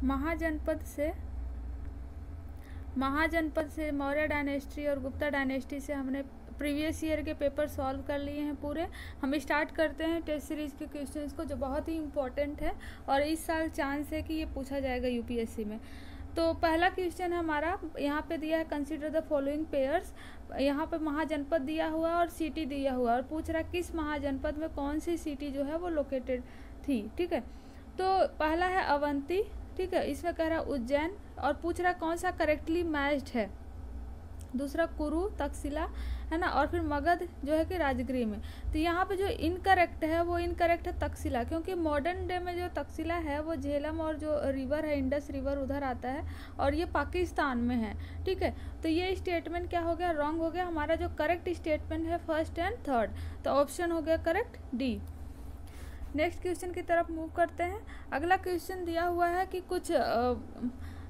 महाजनपद से मौर्य डायनेस्टी और गुप्ता डायनेस्टी से हमने प्रीवियस ईयर के पेपर सॉल्व कर लिए हैं पूरे। हम स्टार्ट करते हैं टेस्ट सीरीज के क्वेश्चंस को, जो बहुत ही इंपॉर्टेंट है और इस साल चांस है कि ये पूछा जाएगा यूपीएससी में। तो पहला क्वेश्चन है हमारा, यहाँ पे दिया है कंसीडर द फॉलोइंग पेयर्स। यहाँ पे महाजनपद दिया हुआ और सिटी दिया हुआ और पूछ रहा है किस महाजनपद में कौन सी सिटी जो है वो लोकेटेड थी। ठीक है, तो पहला है अवंती, ठीक है, इसमें कह रहा है उज्जैन और पूछ रहा है कौन सा करेक्टली मैच्ड है। दूसरा कुरु तक्षशिला है ना, और फिर मगध जो है कि राजगीर में। तो यहाँ पे जो इनकरेक्ट है वो इनकरेक्ट है तक्षशिला, क्योंकि मॉडर्न डे में जो तक्षशिला है वो झेलम और जो रिवर है इंडस रिवर उधर आता है और ये पाकिस्तान में है। ठीक है, तो ये स्टेटमेंट क्या हो गया, रॉन्ग हो गया। हमारा जो करेक्ट स्टेटमेंट है फर्स्ट एंड थर्ड, तो ऑप्शन हो गया करेक्ट डी। नेक्स्ट क्वेश्चन की तरफ मूव करते हैं। अगला क्वेश्चन दिया हुआ है कि कुछ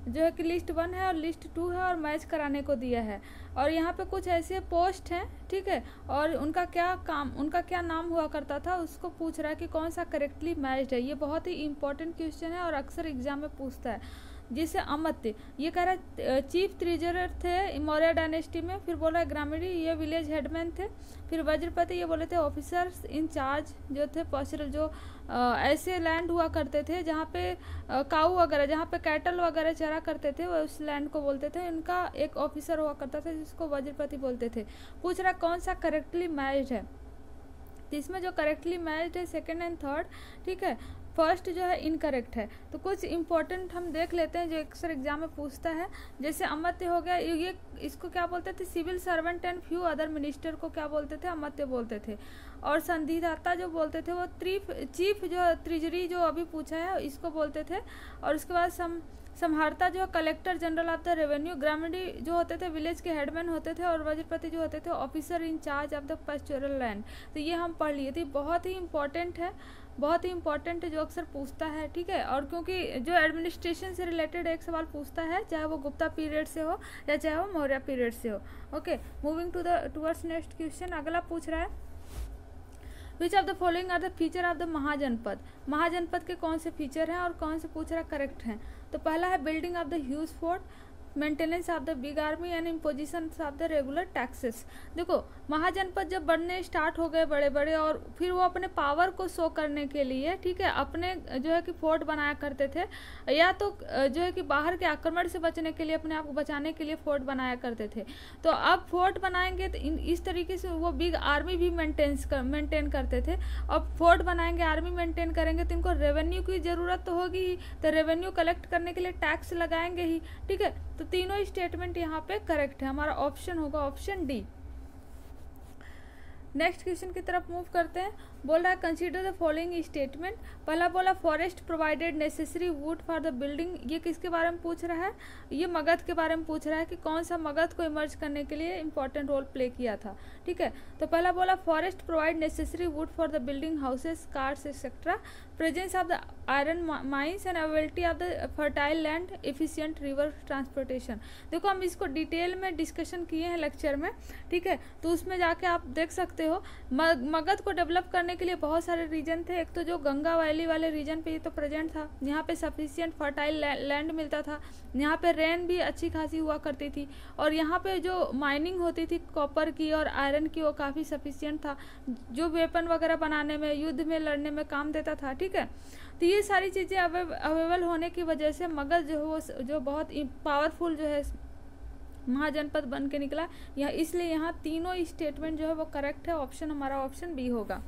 जो है कि लिस्ट 1 है और लिस्ट 2 है और मैच कराने को दिया है और यहाँ पे कुछ ऐसे पोस्ट हैं, ठीक है, और उनका क्या नाम हुआ करता था उसको पूछ रहा है कि कौन सा करेक्टली मैच्ड है। ये बहुत ही इंपॉर्टेंट क्वेश्चन है और अक्सर एग्जाम में पूछता है। जिसे अमत्य ये कह रहा है चीफ ट्रेजरर थे मौर्य डायनेस्टी में, फिर बोला ग्रामीणी ये विलेज हेडमैन थे, फिर वज्रपति ये बोले थे ऑफिसर्स इन चार्ज जो थे पॉस्चरल जो ऐसे लैंड हुआ करते थे जहाँ पे काऊ वगैरह जहाँ पे कैटल वगैरह चरा करते थे वो उस लैंड को बोलते थे। उनका एक ऑफिसर हुआ करता था जिसको वज्रपति बोलते थे। पूछ रहा कौन सा करेक्टली मैच्ड है, तो इसमें जो करेक्टली मैच्ड है सेकेंड एंड थर्ड, ठीक है, फर्स्ट जो है इनकरेक्ट है। तो कुछ इंपॉर्टेंट हम देख लेते हैं जो अक्सर एग्जाम में पूछता है। जैसे अमत्य हो गया, ये इसको क्या बोलते थे, civil servant and few other minister को क्या बोलते थे, अमत्य बोलते थे। और संधिदाता जो बोलते थे वो चीफ जो ट्रेजरी जो अभी पूछा है इसको बोलते थे। और उसके बाद संहारता जो collector general of the revenue, ग्रामीणी जो होते थे विलेज के हेडमैन होते थे और वज्रपति जो होते थे officer in charge of the pastoral land. तो ये हम पढ़ लिए थे, बहुत ही इंपॉर्टेंट है, बहुत ही इंपॉर्टेंट है जो अक्सर पूछता है। ठीक है, और क्योंकि जो एडमिनिस्ट्रेशन से रिलेटेड एक सवाल पूछता है चाहे वो गुप्ता पीरियड से हो या चाहे वो मौर्य पीरियड से हो। Okay, moving towards next question. अगला पूछ रहा है which of the following are the feature of the Mahajanapada. Mahajanapada के कौन से फीचर हैं और कौन से पूछ रहा करेक्ट हैं। तो पहला है building of the huge fort, maintenance of the big army and imposition of the regular taxes. देखो महाजनपद जब बनने स्टार्ट हो गए बड़े बड़े और फिर वो अपने पावर को शो करने के लिए, ठीक है, अपने जो है कि फोर्ट बनाया करते थे, या तो जो है कि बाहर के आक्रमण से बचने के लिए अपने आप को बचाने के लिए फोर्ट बनाया करते थे। तो अब फोर्ट बनाएंगे तो इस तरीके से वो बिग आर्मी भी मेंटेन करते थे। अब फोर्ट बनाएंगे, आर्मी मेंटेन करेंगे तो इनको रेवेन्यू की ज़रूरत तो होगी ही, तो रेवेन्यू कलेक्ट करने के लिए टैक्स लगाएंगे ही। ठीक है, तो तीनों स्टेटमेंट यहाँ पे करेक्ट है, हमारा ऑप्शन होगा ऑप्शन डी। नेक्स्ट क्वेश्चन की तरफ मूव करते हैं। बोल रहा है कंसीडर द फॉलोइंग स्टेटमेंट। पहला बोला forest provided necessary would for the building. ये किसके बारे में पूछ रहा है, ये मगध के बारे में पूछ रहा है कि कौन सा मगध को इमर्ज करने के लिए इंपॉर्टेंट रोल प्ले किया था। ठीक है, तो पहला बोला forest provide necessary would for the building houses cars etcetera, presence of the iron mines and availability of the fertile land, efficient river transportation. देखो हम इसको डिटेल में डिस्कशन किए हैं लेक्चर में, ठीक है, तो उसमें जाके आप देख सकते हो। मगध को डेवलप करने के लिए बहुत सारे रीजन थे। एक तो जो गंगा वैली वाले रीजन पे ये तो प्रेजेंट था, यहाँ पे सफिशिएंट फर्टाइल लैंड मिलता था, यहाँ पे रेन भी अच्छी खासी हुआ करती थी, और यहाँ पे जो माइनिंग होती थी कॉपर की और आयरन की वो काफ़ी सफिशिएंट था, जो वेपन वगैरह बनाने में, युद्ध में लड़ने में काम देता था। ठीक है, तो ये सारी चीज़ें अवेलेबल होने की वजह से मगध जो है वो जो बहुत पावरफुल जो है महाजनपद बन के निकला यहाँ, इसलिए यहाँ तीनों स्टेटमेंट जो है वो करेक्ट है। ऑप्शन हमारा ऑप्शन बी होगा।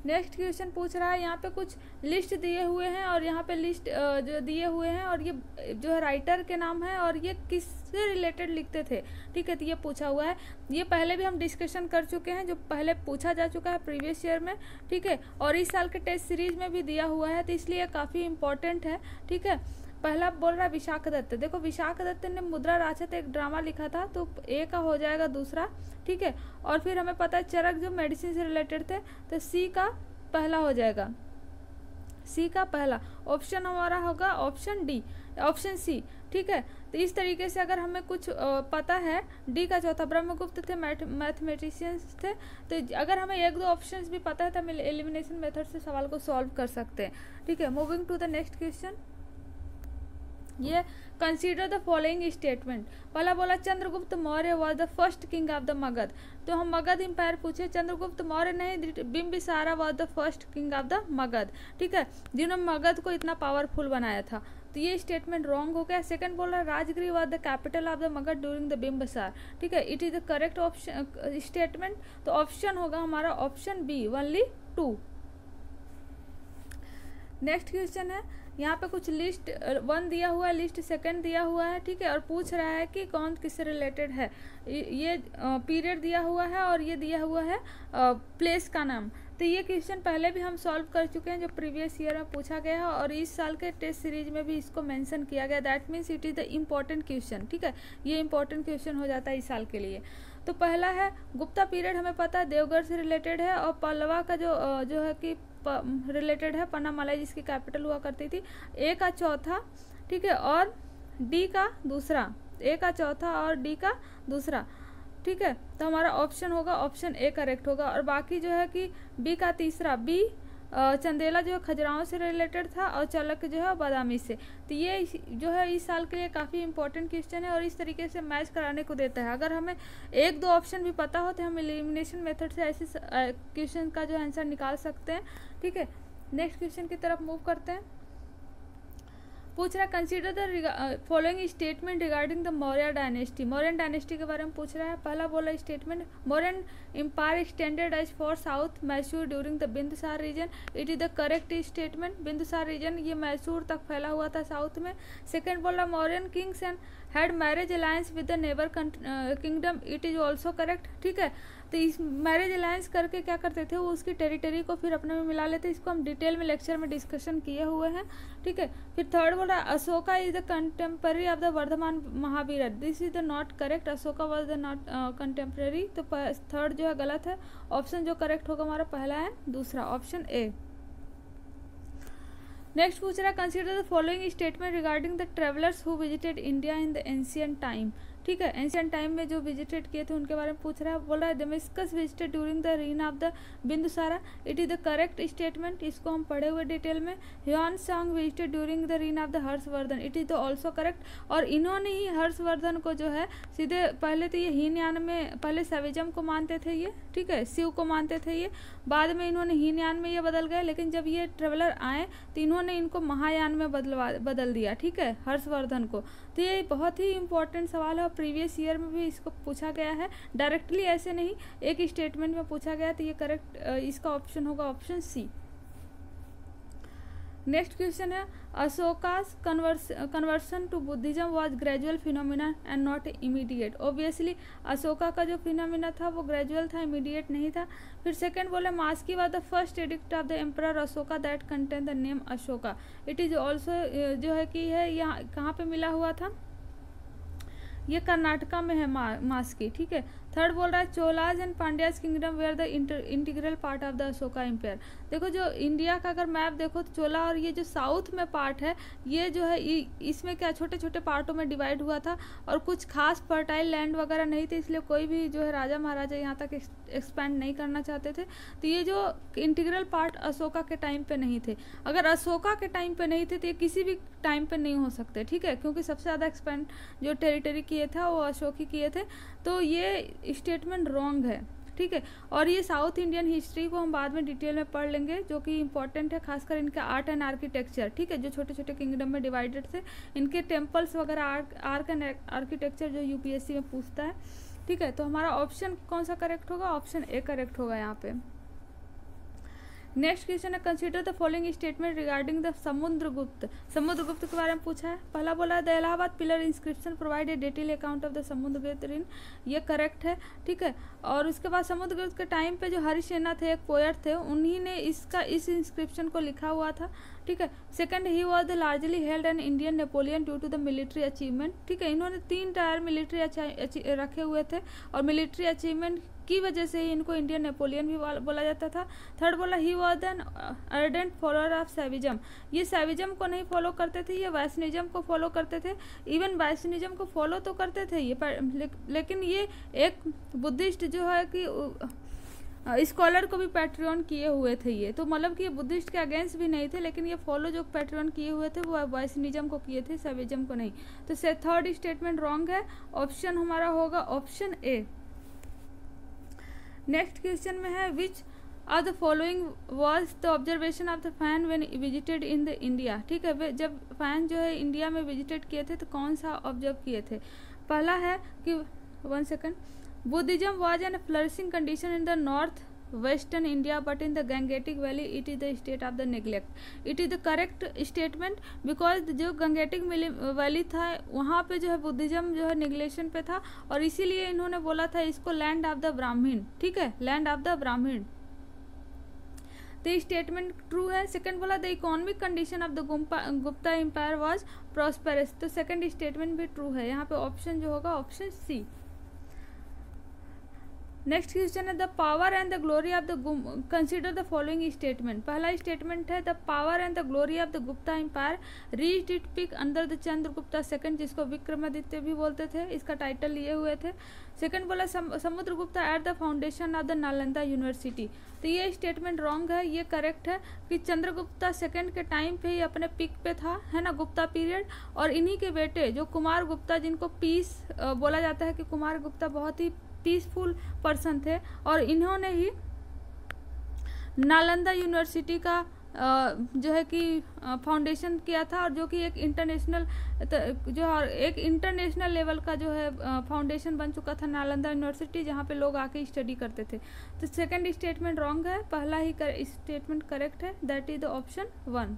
नेक्स्ट क्वेश्चन पूछ रहा है, यहाँ पे कुछ लिस्ट दिए हुए हैं और यहाँ पे लिस्ट जो दिए हुए हैं और ये जो है राइटर के नाम है और ये किससे रिलेटेड लिखते थे। ठीक है, तो ये पूछा हुआ है, ये पहले भी हम डिस्कशन कर चुके हैं, जो पहले पूछा जा चुका है प्रीवियस ईयर में। ठीक है, और इस साल के टेस्ट सीरीज में भी दिया हुआ है, तो इसलिए काफ़ी इंपॉर्टेंट है। ठीक है, पहला बोल रहा है विशाख दत्त। देखो विशाख दत्त ने मुद्रा राक्षस एक ड्रामा लिखा था, तो ए का हो जाएगा दूसरा। ठीक है, और फिर हमें पता है चरक जो मेडिसिन से रिलेटेड थे, तो सी का पहला हो जाएगा, सी का पहला। ऑप्शन हमारा होगा ऑप्शन डी, ऑप्शन सी। ठीक है, तो इस तरीके से अगर हमें कुछ पता है, डी का चौथा ब्रह्मगुप्त थे, मैथमेटिशियंस थे, तो अगर हमें एक दो ऑप्शंस भी पता है तो हम एलिमिनेशन मेथड से सवाल को सॉल्व कर सकते हैं। ठीक है, moving to the next question. ये कंसीडर द फॉलोइंग स्टेटमेंट। पहला बोला Chandragupta Maurya was the first king of the Magadh, तो हम मगध एम्पायर पूछे, चंद्रगुप्त मौर्य नहीं, Bimbisara was the first king of the Magadh, ठीक है, जिन्होंने मगध को इतना पावरफुल बनाया था, तो ये स्टेटमेंट रॉन्ग हो गया। सेकंड बोल रहा है Rajgiri was the capital of the Magadh during the Bimbisar, ठीक है, it is the correct option statement, तो ऑप्शन होगा हमारा option B only 2। Next question है, यहाँ पे कुछ लिस्ट 1 दिया हुआ है, लिस्ट 2 दिया हुआ है, ठीक है, और पूछ रहा है कि कौन किससे रिलेटेड है। ये पीरियड दिया हुआ है और ये दिया हुआ है प्लेस का नाम। तो ये क्वेश्चन पहले भी हम सॉल्व कर चुके हैं, जो प्रीवियस ईयर में पूछा गया है, और इस साल के टेस्ट सीरीज में भी इसको मेंशन किया गया। That means it is the important question, ठीक है, ये इंपॉर्टेंट क्वेश्चन हो जाता है इस साल के लिए। तो पहला है गुप्ता पीरियड, हमें पता है देवगढ़ से रिलेटेड है, और पल्लवा का जो है कि रिलेटेड है पन्नामलाई, जिसकी कैपिटल हुआ करती थी। ए का चौथा, ठीक है, और डी का दूसरा, ए का चौथा और डी का दूसरा, ठीक है, तो हमारा ऑप्शन होगा ऑप्शन ए करेक्ट होगा। और बाकी जो है कि बी का तीसरा, बी चंदेला जो है खजुराहों से रिलेटेड था, और चालक जो है बादामी से। तो ये जो है इस साल के लिए काफ़ी इंपॉर्टेंट क्वेश्चन है, और इस तरीके से मैच कराने को देता है। अगर हमें 1-2 ऑप्शन भी पता हो तो हम एलिमिनेशन मेथड से ऐसे क्वेश्चन का जो आंसर निकाल सकते हैं, ठीक है। नेक्स्ट क्वेश्चन की तरफ मूव करते हैं। पूछ रहा है consider the following statement regarding the Maurya dynasty. Mauryan dynasty के बारे में पूछ रहा है। पहला बोला statement, Mauryan empire extended as far south Mysore during the Bindusara region, it is the correct statement. Bindusara region ये मैसूर तक फैला हुआ था साउथ में। सेकेंड बोला Mauryan Kings and had marriage alliance with the neighbour kingdom, it is also correct, ठीक है। तो इस मैरिज अलायंस करके क्या करते थे, वो उसकी टेरिटरी को फिर अपने में मिला लेते। इसको हम डिटेल में लेक्चर में डिस्कशन किए हुए हैं, ठीक है। फिर थर्ड बोल रहा है Ashoka is the contemporary of the Vardhaman Mahavir, this is the not correct, Ashoka was the not contemporary. तो थर्ड जो है गलत है। ऑप्शन जो करेक्ट होगा हमारा पहला है दूसरा, ऑप्शन ए। नेक्स्ट पूछ रहा है consider the following statement regarding the travellers who visited India in the ancient time, ठीक है, एंशिएंट टाइम में जो विजिटेड किए थे उनके बारे में पूछ रहा है। बोल रहा है Deimachus visited during the reign of the Bindusara, it is the correct statement, इसको हम पढ़े हुए डिटेल में। Hiuen Tsang visited during the reign of the Harshavardhan, it is the also correct. और इन्होंने ही हर्षवर्धन को जो है सीधे पहले तो ये हीनयान में पहले सैविज्म को मानते थे ये, ठीक है, शिव को मानते थे ये, बाद में इन्होंने हीनयान में ये बदल गए। लेकिन जब ये ट्रेवलर आए तो इन्होंने इनको महायान में बदल दिया, ठीक है, हर्षवर्धन को। तो ये बहुत ही इंपॉर्टेंट सवाल है और प्रीवियस ईयर में भी इसको पूछा गया है, डायरेक्टली ऐसे नहीं, एक स्टेटमेंट में पूछा गया। तो ये करेक्ट इसका ऑप्शन होगा ऑप्शन सी। नेक्स्ट क्वेश्चन है Ashoka's conversion to Buddhism was gradual phenomena and not immediate. Obviously Ashoka का जो फिनोमिना था वो ग्रेजुअल था, इमीडिएट नहीं था। फिर सेकंड बोले Maski was the first edict of the emperor Ashoka that contain the name Ashoka, it is also जो है कि है यहाँ कहाँ पे मिला हुआ था, ये कर्नाटका में है मास्की, ठीक है। थर्ड बोल रहा है Cholas and Pandyas kingdom were the integral part of the Ashoka empire. देखो जो इंडिया का अगर मैप देखो तो चोला और ये जो साउथ में पार्ट है ये जो है इसमें क्या छोटे छोटे पार्टों में डिवाइड हुआ था और कुछ खास फर्टाइल लैंड वगैरह नहीं थे, इसलिए कोई भी जो है राजा महाराजा यहाँ तक एक्सपैंड नहीं करना चाहते थे। तो ये जो इंटीग्रल पार्ट अशोका के टाइम पे नहीं थे। अगर अशोका के टाइम पे नहीं थे तो ये किसी भी टाइम पे नहीं हो सकते, ठीक है, क्योंकि सबसे ज़्यादा एक्सपैंड जो टेरिटरी किए थे वो अशोक ही किए थे। तो ये स्टेटमेंट रॉन्ग है, ठीक है। और ये साउथ इंडियन हिस्ट्री को हम बाद में डिटेल में पढ़ लेंगे, जो कि इंपॉर्टेंट है, खासकर इनका आर्ट एंड आर्किटेक्चर, ठीक है, जो छोटे छोटे किंगडम में डिवाइडेड थे, इनके टेम्पल्स वगैरह आर्ट एंड आर्किटेक्चर जो यूपीएससी में पूछता है, ठीक है। तो हमारा ऑप्शन कौन सा करेक्ट होगा, ऑप्शन ए करेक्ट होगा यहाँ पे। नेक्स्ट क्वेश्चन है consider the following statement regarding the Samudragupta. Samudragupta के बारे में पूछा है। पहला बोला है the Allahabad pillar inscription provide a detail account of the Samudragupta ऋण, ये करेक्ट है, ठीक है। और उसके बाद समुद्रगुप्त के टाइम पे जो हरिसेना थे, एक पोएट थे, उन्हीं ने इस इंस्क्रिप्शन को लिखा हुआ था, ठीक है। Second he was the largely held an Indian Napoleon due to the military achievement, ठीक है। इन्होंने 3 टायर मिलिट्री रखे हुए थे और मिलिट्री अचीवमेंट की वजह से ही इनको इंडियन नेपोलियन भी बोला जाता था। थर्ड बोला he was an ardent follower of Shaivism, ये सैविज्म को नहीं फॉलो करते थे, ये वैष्णविज्म को फॉलो करते थे। इवन वैष्णविज्म को फॉलो तो करते थे ये लेकिन ये एक बुद्धिस्ट जो है कि स्कॉलर को भी पैट्रियन किए हुए थे ये, तो मतलब कि ये बुद्धिस्ट के अगेंस्ट भी नहीं थे, लेकिन ये फॉलो जो पैट्रियन किए हुए थे वो वाइसनिज्म को किए थे, सैविज्म को नहीं। तो थर्ड स्टेटमेंट रॉन्ग है, ऑप्शन हमारा होगा ऑप्शन ए। नेक्स्ट क्वेश्चन में है which are the following was the observation of the fan when visited in the India. ठीक है, जब फैन जो है इंडिया में विजिटेड किए थे तो कौन सा ऑब्जर्व किए थे। पहला है कि 1 second, Buddhism was an flourishing condition in the north western India but in the Gangetic valley it is the state of the neglect. It is the correct statement because जो गंगेटिक वैली था वहाँ पे जो है Buddhism जो है निग्लेशन पे था, और इसीलिए इन्होंने बोला था इसको लैंड ऑफ द ब्राह्मण। ठीक है, लैंड ऑफ द ब्राह्मण, तो स्टेटमेंट ट्रू है। सेकंड बोला the economic condition of the Gupta empire was prosperous, तो सेकंड स्टेटमेंट भी ट्रू है। यहाँ पे ऑप्शन जो होगा ऑप्शन सी। नेक्स्ट क्वेश्चन है the power and the glory of the consider the following statement. पहला स्टेटमेंट है the power and the glory of the Gupta empire reached it peak under the Chandragupta second, जिसको विक्रमादित्य भी बोलते थे, इसका टाइटल लिए हुए थे। सेकंड बोला Samudragupta at the foundation of the Nalanda university, तो ये स्टेटमेंट रॉन्ग है। ये करेक्ट है कि चंद्रगुप्ता सेकंड के टाइम पे ही अपने पिक पे था, है ना, गुप्ता पीरियड, और इन्हीं के बेटे जो कुमार गुप्ता, जिनको पीस बोला जाता है कि कुमार गुप्ता बहुत ही पीसफुल पर्सन थे, और इन्होंने ही नालंदा यूनिवर्सिटी का जो है कि फाउंडेशन किया था, और जो कि एक इंटरनेशनल लेवल का जो है फाउंडेशन बन चुका था नालंदा यूनिवर्सिटी, जहाँ पे लोग आके स्टडी करते थे। तो सेकंड स्टेटमेंट रॉन्ग है, पहला ही स्टेटमेंट करेक्ट है, that is the option 1।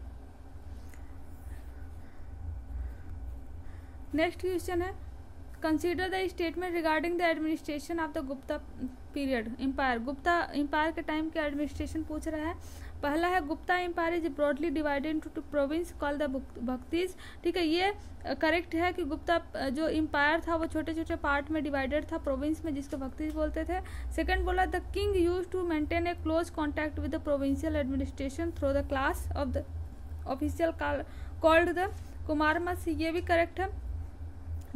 Next question है consider the statement regarding the administration of the Gupta period empire. Gupta empire के टाइम के एडमिनिस्ट्रेशन पूछ रहा है। पहला है Gupta empire is broadly divided into province called the bhuktis. ठीक है, ये करेक्ट है कि गुप्ता जो एम्पायर था वो छोटे छोटे पार्ट में डिवाइडेड था, प्रोविंस में, जिसको भक्तिज बोलते थे। सेकंड बोला the king use to maintain a close contact with the provincial administration through the class of the official called the कुमारमस, ये भी करेक्ट है।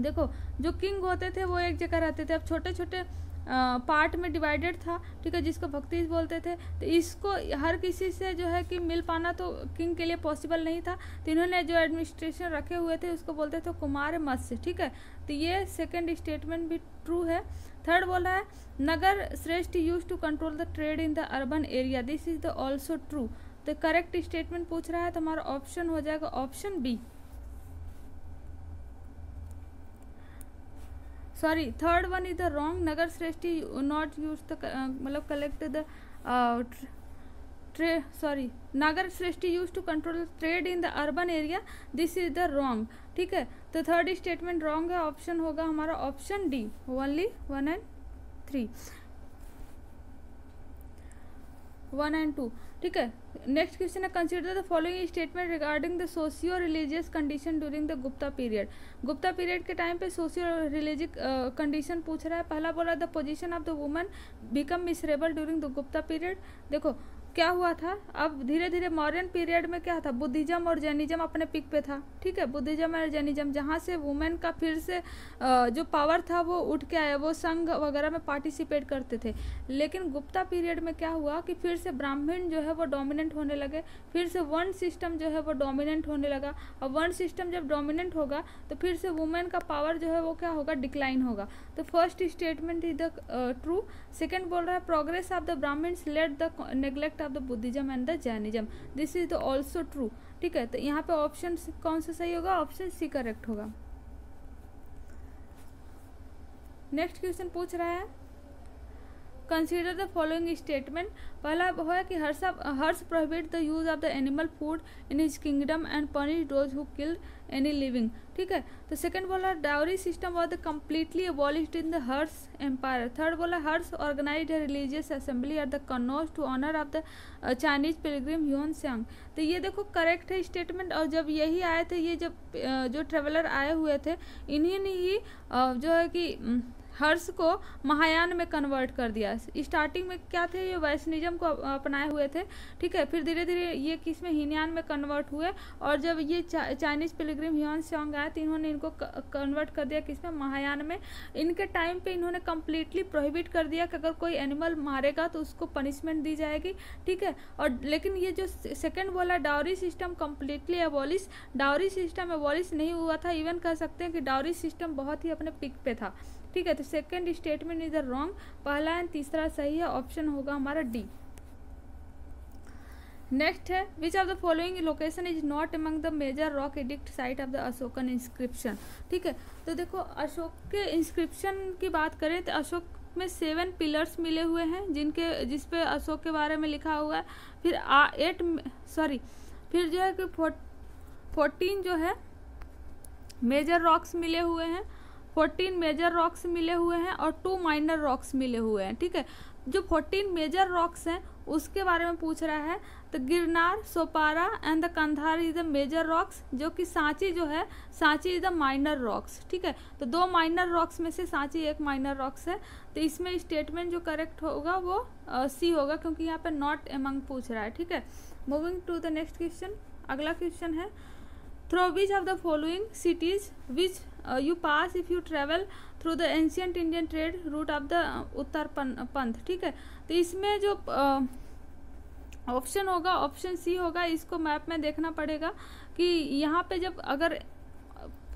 देखो, जो किंग होते थे वो एक जगह रहते थे, अब छोटे छोटे पार्ट में डिवाइडेड था, ठीक है, जिसको भक्तिज बोलते थे। तो इसको हर किसी से जो है कि मिल पाना तो किंग के लिए पॉसिबल नहीं था, तो इन्होंने जो एडमिनिस्ट्रेशन रखे हुए थे उसको बोलते थे कुमार मत्स्य। ठीक है, तो ये सेकंड स्टेटमेंट भी ट्रू है। थर्ड बोला है Nagar Shreshth use to control the trade in the urban area, this is the also true. तो करेक्ट स्टेटमेंट पूछ रहा है तो हमारा ऑप्शन हो जाएगा option B. Sorry, third one is the wrong, Nagar Shreshthi not use the मतलब collect the Nagar Shreshthi use to control trade in the urban area, this is the wrong. ठीक है, तो थर्ड स्टेटमेंट रॉन्ग है, ऑप्शन होगा हमारा option D, only 1 and 3, 1 and 2। ठीक है, next question है consider the following statement regarding the socio religious condition during the Gupta period. Gupta period के टाइम पे सोशियो रिलीजियस कंडीशन पूछ रहा है। पहला बोला the position of the woman become miserable during the Gupta period. देखो क्या हुआ था, अब धीरे धीरे मॉडर्न पीरियड में क्या था, बुद्धिज्म और जैनिज्म अपने पिक पे था। ठीक है, बुद्धिज्म और जैनिज्म, जहाँ से वुमेन का फिर से जो पावर था वो उठ के आया, वो संघ वगैरह में पार्टिसिपेट करते थे। लेकिन गुप्ता पीरियड में क्या हुआ कि फिर से ब्राह्मण जो है वो डोमिनेंट होने लगे, फिर से वर्ण सिस्टम जो है वो डोमिनेंट होने लगा। और वर्ण सिस्टम जब डोमिनेंट होगा तो फिर से वुमेन का पावर जो है वो क्या होगा, डिक्लाइन होगा। तो first statement is the true. Second बोल रहा है progress of the Brahmins led the neglect of the Buddhism and the Jainism, this is the also true. ठीक है, तो यहाँ पे ऑप्शन कौन सा सही होगा, ऑप्शन सी करेक्ट होगा। नेक्स्ट क्वेश्चन पूछ रहा है कंसिडर द फॉलोइंग स्टेटमेंट। पहला है कि Harsha prohibit the use of the animal food in his kingdom and punish those who killed any living. ठीक है, तो सेकंड बोला dowry system was the completely abolished in the Harsha empire. Third बोला Harsha organised a religious assembly at the Kannauj to honour of the Chinese pilgrim Hiuen Tsang. तो ये देखो correct है statement. और जब यही आए थे, ये जब जो ट्रेवलर आए हुए थे, इन्हीं ने ही जो है कि हर्ष को महायान में कन्वर्ट कर दिया। स्टार्टिंग में क्या थे, ये वैष्णिज्म को अपनाए हुए थे, ठीक है। फिर धीरे धीरे ये किस में, हीनयान में कन्वर्ट हुए, और जब ये चाइनीज पिलग्रिम ह्यून त्सांग आए तो इन्होंने इनको कन्वर्ट कर दिया किस में, महायान में। इनके टाइम पे इन्होंने कम्प्लीटली प्रोहिबिट कर दिया कि अगर कोई एनिमल मारेगा तो उसको पनिशमेंट दी जाएगी, ठीक है। और लेकिन ये जो सेकेंड बोला dowry system completely abolish, dowry system abolish नहीं हुआ था, इवन कह सकते हैं कि डाउरी सिस्टम बहुत ही अपने पिक पे था, ठीक है। तो सेकंड स्टेटमेंट इज रॉन्ग, पहला एंड तीसरा सही है, ऑप्शन होगा हमारा डी। नेक्स्ट है which of the following location is not among the major rock edict site of the Ashokan inscription, ठीक है। तो देखो अशोक के इंस्क्रिप्शन की बात करें तो अशोक में 7 पिलर्स मिले हुए हैं जिसपे अशोक के बारे में लिखा हुआ है। फिर फिर जो है कि 14 जो है मेजर रॉक्स मिले हुए हैं, 14 मेजर रॉक्स मिले हुए हैं और 2 माइनर रॉक्स मिले हुए हैं, ठीक है। जो 14 मेजर रॉक्स हैं उसके बारे में पूछ रहा है, तो Girnar, Sopara and the Kandahar is the major rocks, जो कि सांची जो है, Sanchi is the minor rocks, ठीक है। तो 2 माइनर रॉक्स में से सांची एक माइनर रॉक्स है, तो इसमें स्टेटमेंट जो करेक्ट होगा वो सी होगा, क्योंकि यहाँ पे नॉट एमंग पूछ रहा है, ठीक है। Moving to the next question, अगला क्वेश्चन है through which of the following cities which you pass if you travel through the ancient Indian trade route of the उत्तर पंथ, ठीक है। तो इसमें जो ऑप्शन होगा ऑप्शन सी होगा, इसको मैप में देखना पड़ेगा कि यहाँ पे जब अगर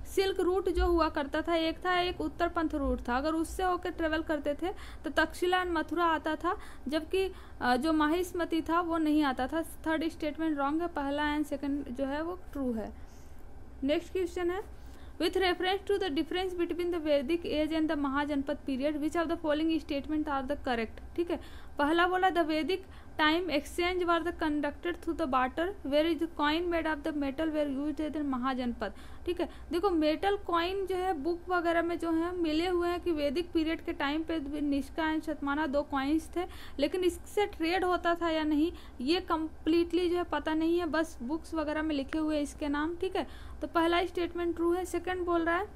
सिल्क रूट जो हुआ करता था, एक उत्तर पंथ रूट था, अगर उससे होकर ट्रेवल करते थे तो तक्षशिला एंड मथुरा आता था, जबकि जो माहिष्मति था वो नहीं आता था। थर्ड स्टेटमेंट रॉन्ग है, पहला एंड सेकंड जो है वो ट्रू है। नेक्स्ट क्वेश्चन है with reference to the difference between the Vedic age and the महाजनपद period which of the following statement are the correct, ठीक है। पहला बोला the Vedic time exchange were the conducted through the barter where is the coin made of the metal were used in महाजनपद, ठीक है। देखो metal coin जो है book वगैरह में जो है मिले हुए हैं कि वैदिक पीरियड के टाइम पे निष्का एंड शतमाना 2 कॉइन्स थे, लेकिन इससे ट्रेड होता था या नहीं ये कम्प्लीटली जो है पता नहीं है, बस बुक्स वगैरह में लिखे हुए इसके नाम, ठीक है। तो पहला स्टेटमेंट ट्रू है। सेकंड बोल रहा है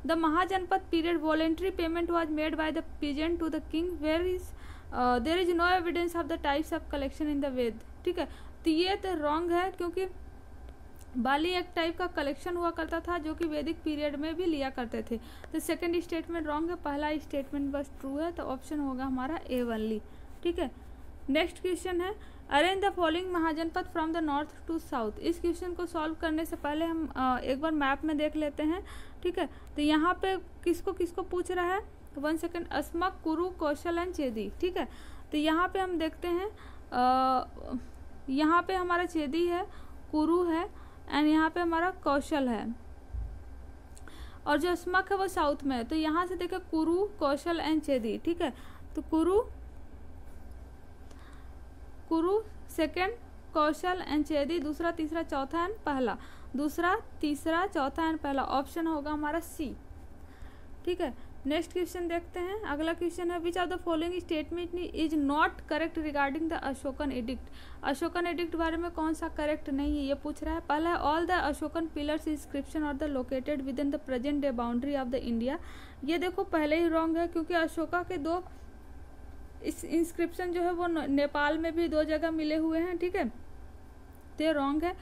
the Mahajanapada period voluntary payment was made by the peasant to the king where is there is no evidence of the types of collection in the Veda, ठीक है। तो ये तो रॉन्ग है, क्योंकि बाली एक टाइप का कलेक्शन हुआ करता था जो कि वैदिक पीरियड में भी लिया करते थे। तो सेकंड स्टेटमेंट रॉन्ग है, पहला स्टेटमेंट बस ट्रू है, तो ऑप्शन होगा हमारा ए ओनली, ठीक है। नेक्स्ट क्वेश्चन है arrange the following Mahajanapada from the north to south. इस क्वेश्चन को सॉल्व करने से पहले हम एक बार मैप में देख लेते हैं, ठीक है। तो यहाँ पे किसको किसको पूछ रहा है, 1 सेकेंड, अस्मक, कुरु, कौशल एंड चेदी, ठीक है। तो यहाँ पे हम देखते हैं यहाँ पे हमारा चेदी है, कुरु है एंड यहाँ पे हमारा कौशल है, और जो अस्मक है वो साउथ में है। तो यहाँ से देखें कुरु, कौशल एंड चेदी, ठीक है। तो कुरु सेकंड, कौशल एंड चेदी दूसरा, तीसरा, चौथा एंड पहला, दूसरा, तीसरा, चौथा एंड पहला, ऑप्शन होगा हमारा सी, ठीक है। नेक्स्ट क्वेश्चन देखते हैं, अगला क्वेश्चन है which of the following statement is not correct regarding the Ashokan addict. Ashokan addict बारे में कौन सा करेक्ट नहीं है ये पूछ रहा है। पहला है all the Ashokan pillars inscription और the located within the present day boundary of the India. ये देखो पहले ही रॉन्ग है, क्योंकि अशोका के 2 इस इंस्क्रिप्शन जो है वो नेपाल में भी 2 जगह मिले हुए हैं, ठीक है। तो ये रॉन्ग है।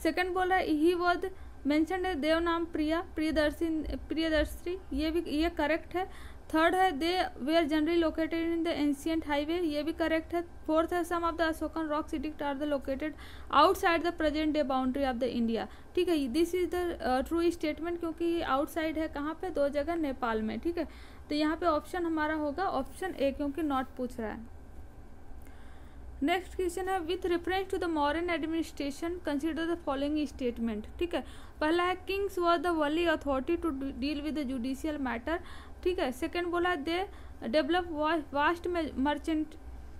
सेकंड बोल रहा है ही वॉज मेंशन्ड है देव नाम प्रियदर्शी, ये करेक्ट है। थर्ड है they were generally located in the ancient highway, ये भी करेक्ट है। फोर्थ है some of the Ashokan rocks edict are the located outside the present day boundary of the India, ठीक है। This is the true statement, क्योंकि outside है कहाँ पे, 2 जगह नेपाल में, ठीक है। तो यहाँ पे ऑप्शन हमारा होगा ऑप्शन ए, क्योंकि नॉट पूछ रहा है। नेक्स्ट क्वेश्चन है with reference to the modern administration consider the following statement, ठीक है। पहला है kings was the only authority to deal with the judicial matter, ठीक है। सेकंड बोला है they develop vast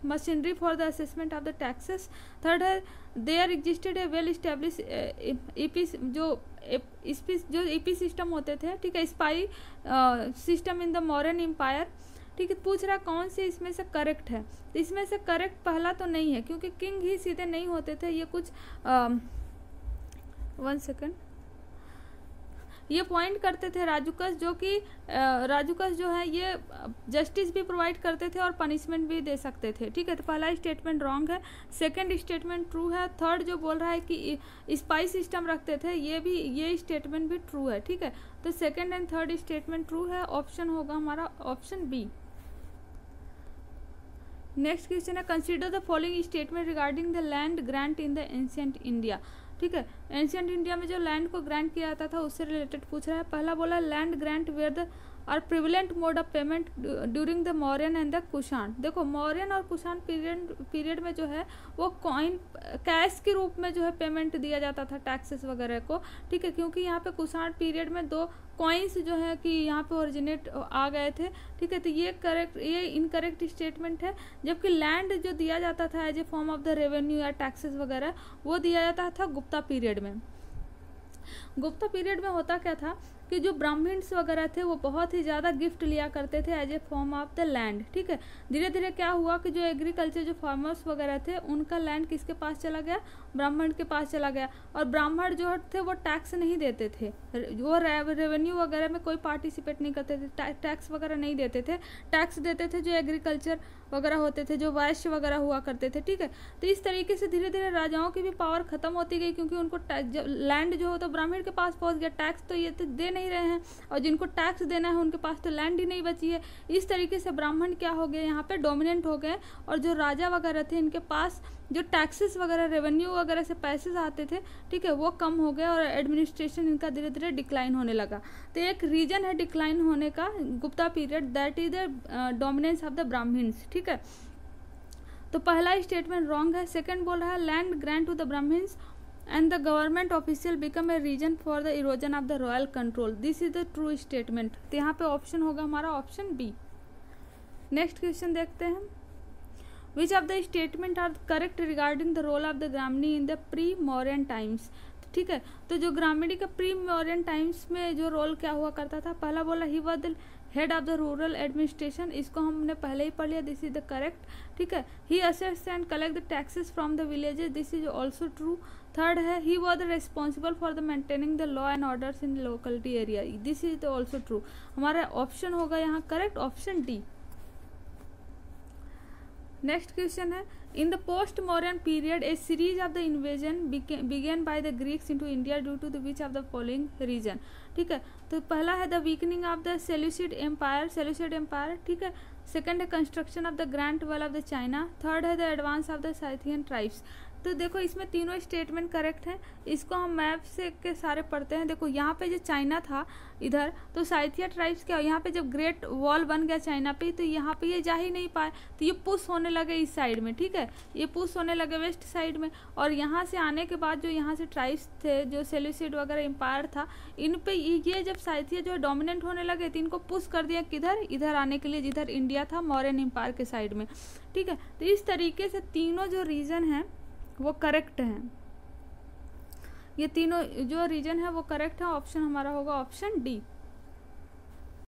machinery for the assessment of the taxes. Third है there existed a well establish EP system होते थे, ठीक है, spy system in the modern empire, ठीक है। पूछ रहा कौन से इसमें से करेक्ट है, तो इसमें से करेक्ट पहला तो नहीं है, क्योंकि किंग ही सीधे नहीं होते थे, ये कुछ 1 सेकेंड, ये पॉइंट करते थे राजूकस, जो कि राजूकस जो है ये जस्टिस भी प्रोवाइड करते थे और पनिशमेंट भी दे सकते थे, ठीक है। तो पहला स्टेटमेंट रॉन्ग है, सेकंड स्टेटमेंट ट्रू है, थर्ड जो बोल रहा है कि स्पाई सिस्टम रखते थे ये स्टेटमेंट भी ट्रू है, ठीक है। तो second and third statement true है, ऑप्शन होगा हमारा ऑप्शन बी। नेक्स्ट क्वेश्चन है consider the following statement regarding the land grant in the ancient India, ठीक है। एंशिएंट इंडिया में जो लैंड को ग्रांट किया जाता था उससे रिलेटेड पूछ रहा है। पहला बोला लैंड ग्रांट वेयर द और prevalent mode of payment during the Mauryan and the Kushan. देखो मौर्यन और कुषाण पीरियड में जो है वो कॉइन कैश के रूप में जो है पेमेंट दिया जाता था टैक्सेस वगैरह को, ठीक है। क्योंकि यहाँ पे कुषाण पीरियड में 2 कॉइन्स जो है कि यहाँ पे ओरिजिनेट आ गए थे, ठीक है। तो ये इनकरेक्ट स्टेटमेंट है, जबकि लैंड जो दिया जाता था as a form of the revenue या टैक्सेस वगैरह वो दिया जाता था गुप्ता पीरियड में। गुप्ता पीरियड में होता क्या था कि जो ब्राह्मण्स वगैरह थे वो बहुत ही ज़्यादा गिफ्ट लिया करते थे as a form of the land, ठीक है। धीरे धीरे क्या हुआ कि जो एग्रीकल्चर जो फार्मर्स वगैरह थे उनका लैंड किसके पास चला गया, ब्राह्मण के पास चला गया, और ब्राह्मण जो थे वो टैक्स नहीं देते थे, वो रेवेन्यू वगैरह में कोई पार्टिसिपेट नहीं करते थे, टैक्स वगैरह नहीं देते थे, टैक्स देते थे जो एग्रीकल्चर वगैरह होते थे, जो वैश्य वगैरह हुआ करते थे, ठीक है। तो इस तरीके से धीरे धीरे राजाओं की भी पावर खत्म होती गई, क्योंकि उनको लैंड जो होता ब्राह्मण के पास पहुंच गया, टैक्स तो ये तो दे नहीं रहे हैं, और जिनको टैक्स देना है उनके पास तो लैंड ही नहीं बची है। इस तरीके से ब्राह्मण क्या हो गए, यहाँ पे डोमिनेंट हो गए, और जो राजा वगैरह थे इनके पास जो टैक्सेस वगैरह रेवेन्यू वगैरह से पैसे आते थे, ठीक है, वो कम हो गए और एडमिनिस्ट्रेशन इनका धीरे धीरे डिक्लाइन होने लगा। तो एक रीजन है डिक्लाइन होने का Gupta period, that is the dominance of the Brahmins, ठीक है। तो पहला स्टेटमेंट रॉन्ग है। सेकंड बोल रहा है land grant to the Brahmins and the government official become a reason for the erosion of the royal control, this is the true statement। तो यहाँ पे ऑप्शन होगा हमारा ऑप्शन बी। नेक्स्ट क्वेश्चन देखते हैं, which of the statement are correct regarding the role of the Gramani in the pre Mauryan times, ठीक है। तो जो ग्रामणी का प्री मौर्यन टाइम्स में जो रोल क्या हुआ करता था, पहला बोला he was the head of the rural administration, इसको हमने पहले ही पढ़ लिया, दिस इज द करेक्ट, ठीक है। He assets and collect the taxes from the villages, this is also true. Third है he was responsible for the maintaining the law and orders in locality area, this is the also true. हमारा option होगा यहाँ correct option D. Next question है in the post Mauryan period a series of the invasion begin by the Greeks into India due to the which of the following reason, ठीक है। तो पहला है the weakening of the Seleucid empire, ठीक है। Second है construction of the grand wall of the China, third है the advance of the Scythian tribes. तो देखो इसमें तीनों स्टेटमेंट करेक्ट हैं, इसको हम मैप से के सारे पढ़ते हैं। देखो यहाँ पे जो चाइना था इधर, तो साइथिया ट्राइब्स क्या, यहाँ पे जब ग्रेट वॉल बन गया चाइना पे, तो यहाँ पे ये जा ही नहीं पाए, तो ये पुश होने लगे इस साइड में, ठीक है, ये पुश होने लगे वेस्ट साइड में। और यहाँ से आने के बाद जो यहाँ से ट्राइब्स थे, जो सेल्यूसिड वगैरह एम्पायर था, इन पे ये जब साइथिया जो है डोमिनेंट होने लगे, तो इनको पुश कर दिया किधर, इधर आने के लिए जिधर इंडिया था मौर्यन एम्पायर के साइड में, ठीक है। तो इस तरीके से तीनों जो रीजन है वो करेक्ट हैं, ये तीनों जो रीजन है वो करेक्ट है, ऑप्शन हमारा होगा ऑप्शन डी।